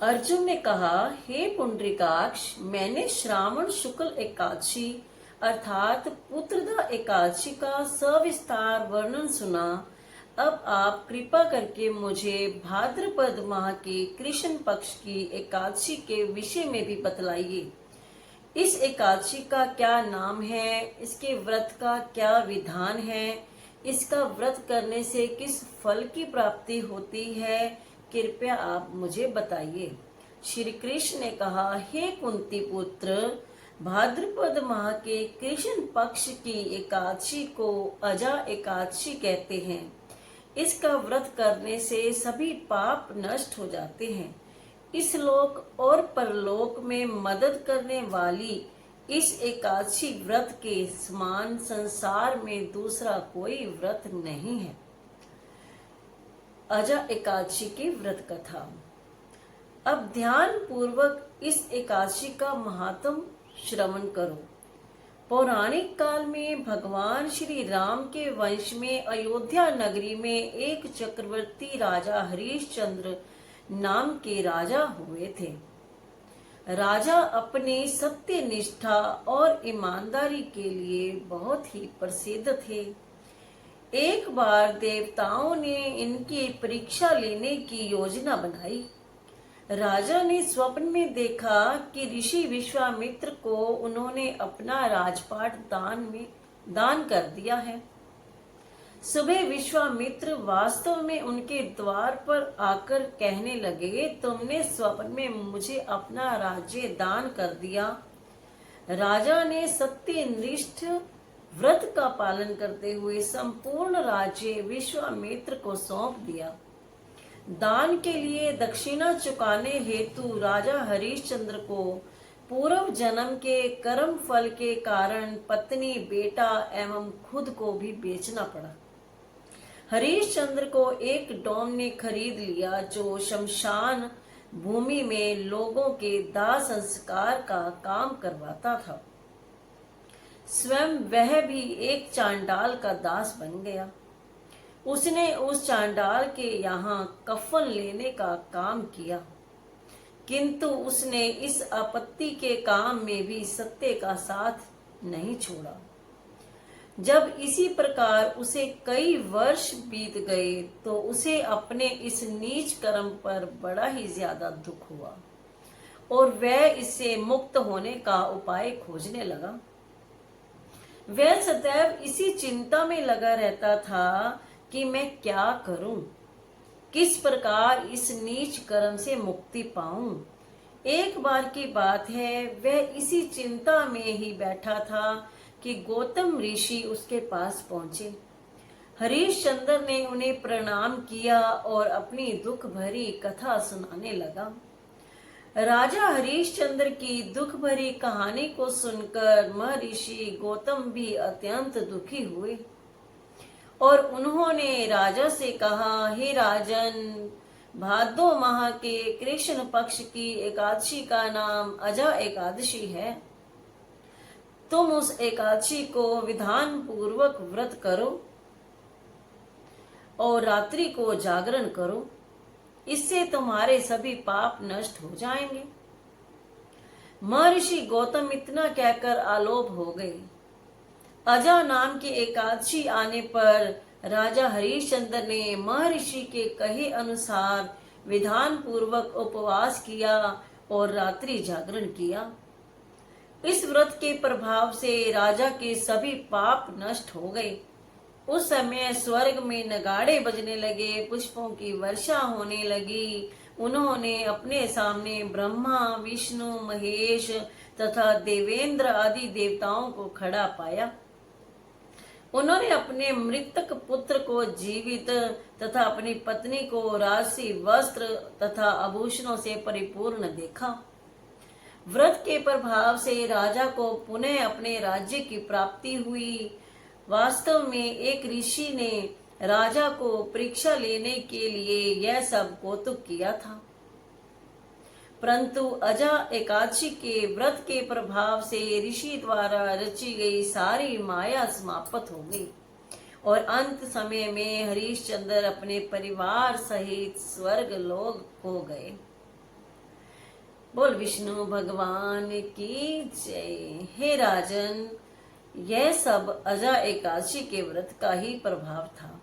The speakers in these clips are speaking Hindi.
अर्जुन ने कहा, हे पुंडरीकाक्ष, मैंने श्रावण शुक्ल एकादशी अर्थात पुत्रदा एकादशी का सविस्तार वर्णन सुना। अब आप कृपा करके मुझे भाद्रपद माह के कृष्ण पक्ष की एकादशी के विषय में भी बतलाइए। इस एकादशी का क्या नाम है, इसके व्रत का क्या विधान है, इसका व्रत करने से किस फल की प्राप्ति होती है, कृपया आप मुझे बताइए। श्री कृष्ण ने कहा, हे कुंती पुत्र, भाद्रपद माह के कृष्ण पक्ष की एकादशी को अजा एकादशी कहते हैं। इसका व्रत करने से सभी पाप नष्ट हो जाते हैं। इस लोक और परलोक में मदद करने वाली इस एकादशी व्रत के समान संसार में दूसरा कोई व्रत नहीं है। अजा एकादशी की व्रत कथा। अब ध्यान पूर्वक इस एकादशी का महात्म श्रवण करो। पौराणिक काल में भगवान श्री राम के वंश में अयोध्या नगरी में एक चक्रवर्ती राजा हरिश्चंद्र नाम के राजा हुए थे। राजा अपनी सत्य निष्ठा और ईमानदारी के लिए बहुत ही प्रसिद्ध थे। एक बार देवताओं ने इनकी परीक्षा लेने की योजना बनाई। राजा ने स्वप्न में देखा कि ऋषि विश्वामित्र को उन्होंने अपना राजपाट दान कर दिया है। सुबह विश्वामित्र वास्तव में उनके द्वार पर आकर कहने लगे, तुमने स्वप्न में मुझे अपना राज्य दान कर दिया। राजा ने सत्यनिष्ठ व्रत का पालन करते हुए संपूर्ण राज्य विश्वामित्र को सौंप दिया। दान के लिए दक्षिणा चुकाने हेतु राजा हरिश्चंद्र को पूर्व जन्म के कर्म फल के कारण पत्नी, बेटा एवं खुद को भी बेचना पड़ा। हरिश्चंद्र को एक डोम ने खरीद लिया जो शमशान भूमि में लोगों के दाह संस्कार का काम करवाता था। स्वयं वह भी एक चांडाल का दास बन गया। उसने उस चांडाल के यहाँ कफन लेने का काम किया, किंतु उसने इस आपत्ति के काम में भी सत्य का साथ नहीं छोड़ा। जब इसी प्रकार उसे कई वर्ष बीत गए तो उसे अपने इस नीच कर्म पर बड़ा ही ज्यादा दुख हुआ और वह इससे मुक्त होने का उपाय खोजने लगा। वह सदैव इसी चिंता में लगा रहता था कि मैं क्या करूं, किस प्रकार इस नीच कर्म से मुक्ति पाऊं। एक बार की बात है, वह इसी चिंता में ही बैठा था कि गौतम ऋषि उसके पास पहुंचे। हरिश्चंद्र ने उन्हें प्रणाम किया और अपनी दुख भरी कथा सुनाने लगा। राजा हरिश्चंद्र की दुख भरी कहानी को सुनकर महर्षि गौतम भी अत्यंत दुखी हुए और उन्होंने राजा से कहा, हे राजन, भादो माह के कृष्ण पक्ष की एकादशी का नाम अजा एकादशी है। तुम उस एकादशी को विधान पूर्वक व्रत करो और रात्रि को जागरण करो, इससे तुम्हारे सभी पाप नष्ट हो जाएंगे। महर्षि गौतम इतना कहकर आलोप हो गए। अजा नाम की एकादशी आने पर राजा हरिश्चंद्र ने महर्षि के कहे अनुसार विधान पूर्वक उपवास किया और रात्रि जागरण किया। इस व्रत के प्रभाव से राजा के सभी पाप नष्ट हो गए। उस समय स्वर्ग में नगाड़े बजने लगे, पुष्पों की वर्षा होने लगी। उन्होंने अपने सामने ब्रह्मा, विष्णु, महेश तथा देवेंद्र आदि देवताओं को खड़ा पाया। उन्होंने अपने मृतक पुत्र को जीवित तथा अपनी पत्नी को राशि वस्त्र तथा आभूषणों से परिपूर्ण देखा। व्रत के प्रभाव से राजा को पुनः अपने राज्य की प्राप्ति हुई। वास्तव में एक ऋषि ने राजा को परीक्षा लेने के लिए यह सब कौतुक किया था, परंतु अजा एकादशी के व्रत के प्रभाव से ऋषि द्वारा रची गई सारी माया समाप्त हो गई और अंत समय में हरिश्चंद्र अपने परिवार सहित स्वर्ग लोक हो गए। बोल विष्णु भगवान की जय। हे राजन, यह सब अजा एकादशी के व्रत का ही प्रभाव था।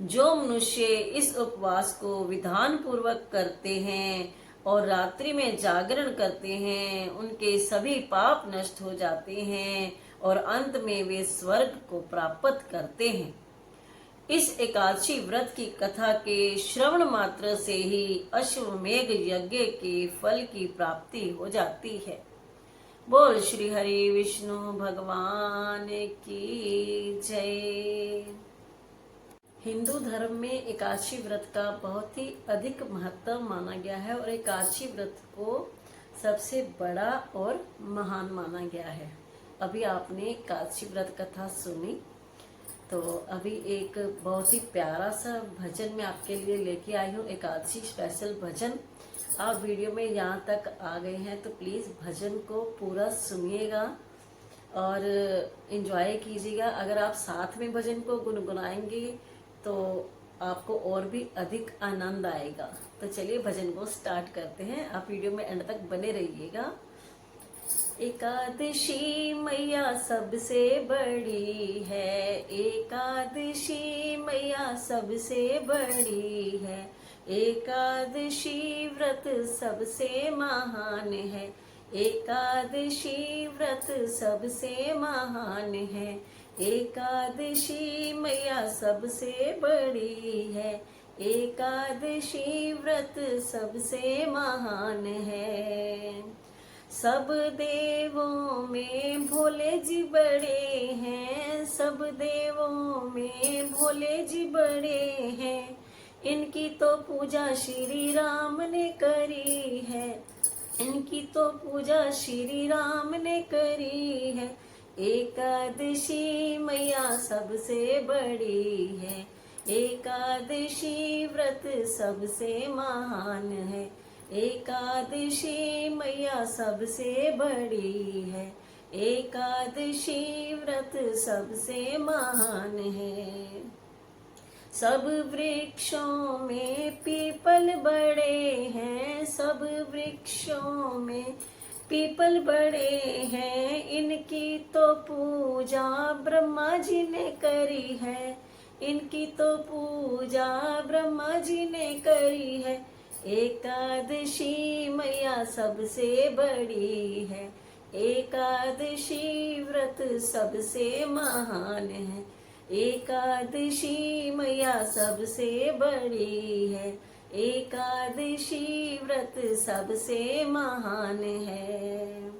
जो मनुष्य इस उपवास को विधान पूर्वक करते हैं और रात्रि में जागरण करते हैं, उनके सभी पाप नष्ट हो जाते हैं और अंत में वे स्वर्ग को प्राप्त करते हैं। इस एकादशी व्रत की कथा के श्रवण मात्र से ही अश्वमेघ यज्ञ के फल की प्राप्ति हो जाती है। बोल श्री हरि विष्णु भगवान की जय। हिंदू धर्म में एकादशी व्रत का बहुत ही अधिक महत्व माना गया है और एकादशी व्रत को सबसे बड़ा और महान माना गया है। अभी आपने एकादशी व्रत कथा सुनी, तो अभी एक बहुत ही प्यारा सा भजन मैं आपके लिए लेके आई हूँ, एकादशी स्पेशल भजन। आप वीडियो में यहाँ तक आ गए हैं तो प्लीज़ भजन को पूरा सुनिएगा और एंजॉय कीजिएगा। अगर आप साथ में भजन को गुनगुनाएंगे तो आपको और भी अधिक आनंद आएगा। तो चलिए भजन को स्टार्ट करते हैं, आप वीडियो में एंड तक बने रहिएगा। एकादशी मैया सबसे बड़ी है, एकादशी मैया सबसे बड़ी है, एकादशी व्रत सबसे महान है, एकादशी व्रत सबसे महान है, एकादशी मैया सबसे बड़ी है, एकादशी व्रत सबसे महान है। सब देवों में भोले जी बड़े हैं, सब देवों में भोले जी बड़े हैं, इनकी तो पूजा श्री राम ने करी है, इनकी तो पूजा श्री राम ने करी है, एकादशी मैया सबसे बड़ी है, एकादशी व्रत सबसे महान है, एकादशी मैया सबसे बड़ी है, एकादशी व्रत सबसे महान है। सब वृक्षों में पीपल बड़े हैं, सब वृक्षों में पीपल बड़े हैं, इनकी तो पूजा ब्रह्मा जी ने करी है, इनकी तो पूजा ब्रह्मा जी ने करी है, एकादशी मैया सबसे बड़ी है, एकादशी व्रत सबसे महान है, एकादशी मैया सबसे बड़ी है, एकादशी व्रत सबसे महान है।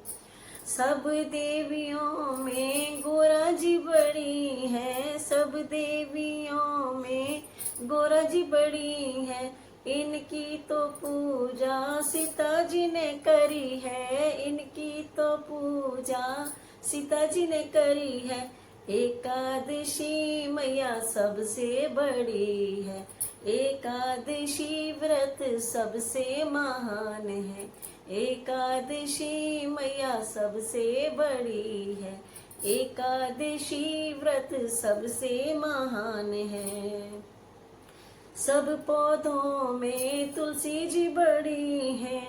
सब देवियों में गोरा जी बड़ी है, सब देवियों में गोरा जी बड़ी है, इनकी तो पूजा सीता जी ने करी है, इनकी तो पूजा सीता जी ने करी है, एकादशी मैया सबसे बड़ी है, एकादशी व्रत सबसे महान है, एकादशी मैया सबसे बड़ी है, एकादशी व्रत सबसे महान है। सब पौधों में तुलसी जी बड़ी है,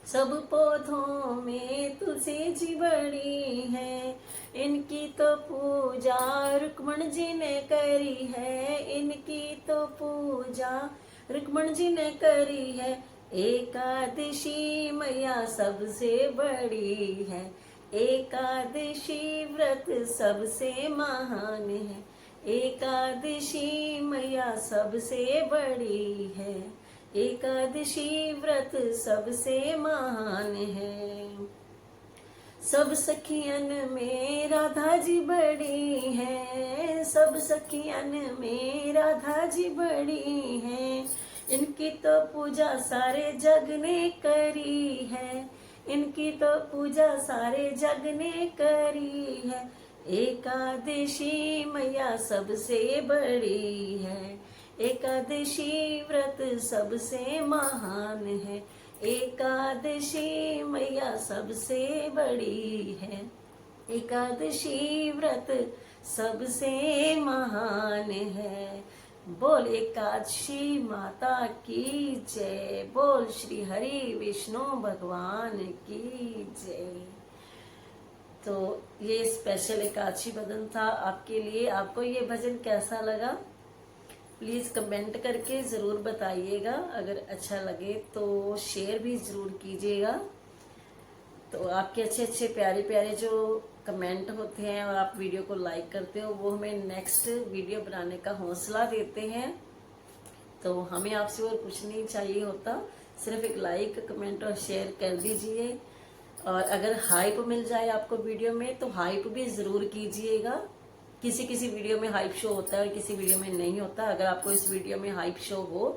सब पौधों में तुलसी जी बड़ी है, इनकी तो पूजा रुक्मण जी ने करी है, इनकी तो पूजा रुक्मण जी ने करी है, एकादशी मैया सबसे बड़ी है, एकादशी व्रत सबसे महान है, एकादशी मैया सबसे बड़ी है, एकादशी व्रत सबसे महान है। सब सखियन में राधा जी बड़ी है, सब सखियन में राधा जी बड़ी है, इनकी तो पूजा सारे जग ने करी है, इनकी तो पूजा सारे जग ने करी है, एकादशी मैया सबसे बड़ी है, एकादशी व्रत सबसे महान है, एकादशी मैया सबसे बड़ी है, एकादशी व्रत सबसे महान है। बोल एकादशी माता की जय। बोल श्री हरि विष्णु भगवान की जय। तो ये स्पेशल एकादशी भजन था आपके लिए। आपको ये भजन कैसा लगा प्लीज कमेंट करके जरूर बताइएगा। अगर अच्छा लगे तो शेयर भी जरूर कीजिएगा। तो आपके अच्छे अच्छे प्यारे प्यारे जो कमेंट होते हैं और आप वीडियो को लाइक करते हो वो हमें नेक्स्ट वीडियो बनाने का हौसला देते हैं। तो हमें आपसे और कुछ नहीं चाहिए होता, सिर्फ एक लाइक कमेंट और शेयर कर दीजिए। और अगर हाइप मिल जाए आपको वीडियो में तो हाइप भी जरूर कीजिएगा। किसी किसी वीडियो में हाइप शो होता है और किसी वीडियो में नहीं होता। अगर आपको इस वीडियो में हाइप शो हो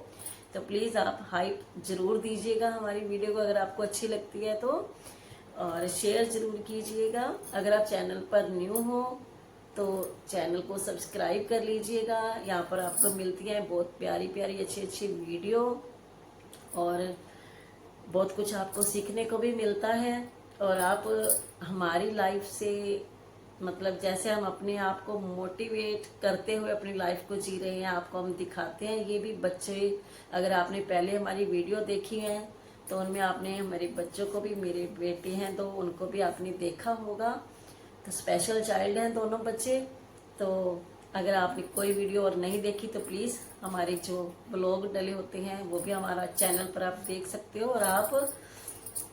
तो प्लीज आप हाइप जरूर दीजिएगा हमारी वीडियो को, अगर आपको अच्छी लगती है तो। और शेयर जरूर कीजिएगा। अगर आप चैनल पर न्यू हो तो चैनल को सब्सक्राइब कर लीजिएगा। यहाँ पर आपको मिलती है बहुत प्यारी प्यारी अच्छी अच्छी वीडियो और बहुत कुछ आपको सीखने को भी मिलता है। और आप हमारी लाइफ से मतलब जैसे हम अपने आप को मोटिवेट करते हुए अपनी लाइफ को जी रहे हैं, आपको हम दिखाते हैं। ये भी बच्चे, अगर आपने पहले हमारी वीडियो देखी है तो उनमें आपने हमारे बच्चों को भी, मेरे बेटे हैं तो उनको भी आपने देखा होगा। तो स्पेशल चाइल्ड हैं दोनों बच्चे। तो अगर आपने कोई वीडियो और नहीं देखी तो प्लीज हमारे जो ब्लॉग डले होते हैं वो भी हमारा चैनल पर आप देख सकते हो। और आप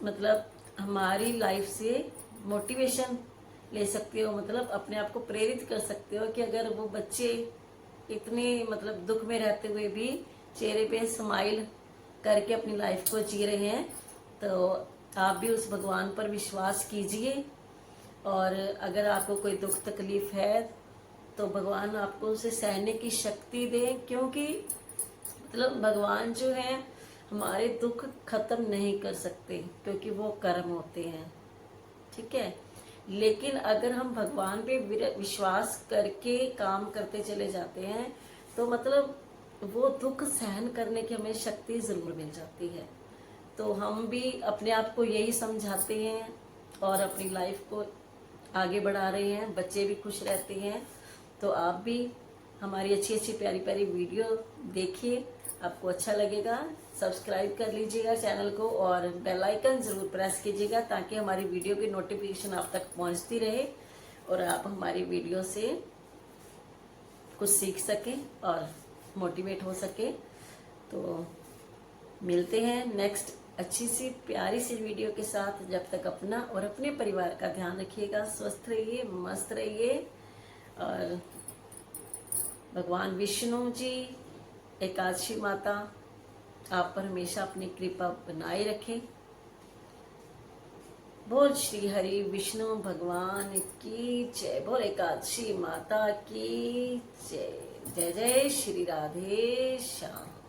मतलब हमारी लाइफ से मोटिवेशन ले सकते हो, मतलब अपने आप को प्रेरित कर सकते हो कि अगर वो बच्चे इतने मतलब दुख में रहते हुए भी चेहरे पे स्माइल करके अपनी लाइफ को जी रहे हैं तो आप भी उस भगवान पर विश्वास कीजिए। और अगर आपको कोई दुख तकलीफ है तो भगवान आपको उसे सहने की शक्ति दे, क्योंकि मतलब भगवान जो है हमारे दुख खत्म नहीं कर सकते क्योंकि वो कर्म होते हैं, ठीक है। लेकिन अगर हम भगवान पे विश्वास करके काम करते चले जाते हैं तो मतलब वो दुख सहन करने की हमें शक्ति जरूर मिल जाती है। तो हम भी अपने आप को यही समझाते हैं और अपनी लाइफ को आगे बढ़ा रहे हैं, बच्चे भी खुश रहते हैं। तो आप भी हमारी अच्छी अच्छी प्यारी प्यारी वीडियो देखिए, आपको अच्छा लगेगा। सब्सक्राइब कर लीजिएगा चैनल को और बेल आइकन जरूर प्रेस कीजिएगा ताकि हमारी वीडियो की नोटिफिकेशन आप तक पहुंचती रहे और आप हमारी वीडियो से कुछ सीख सकें और मोटिवेट हो सके। तो मिलते हैं नेक्स्ट अच्छी सी प्यारी सी वीडियो के साथ। जब तक अपना और अपने परिवार का ध्यान रखिएगा, स्वस्थ रहिए, मस्त रहिए। और भगवान विष्णु जी, एकादशी माता आप पर हमेशा अपनी कृपा बनाए रखें। बोल श्री हरि विष्णु भगवान की जय। बोल एकादशी माता की जय। जय जय श्री राधे श्याम।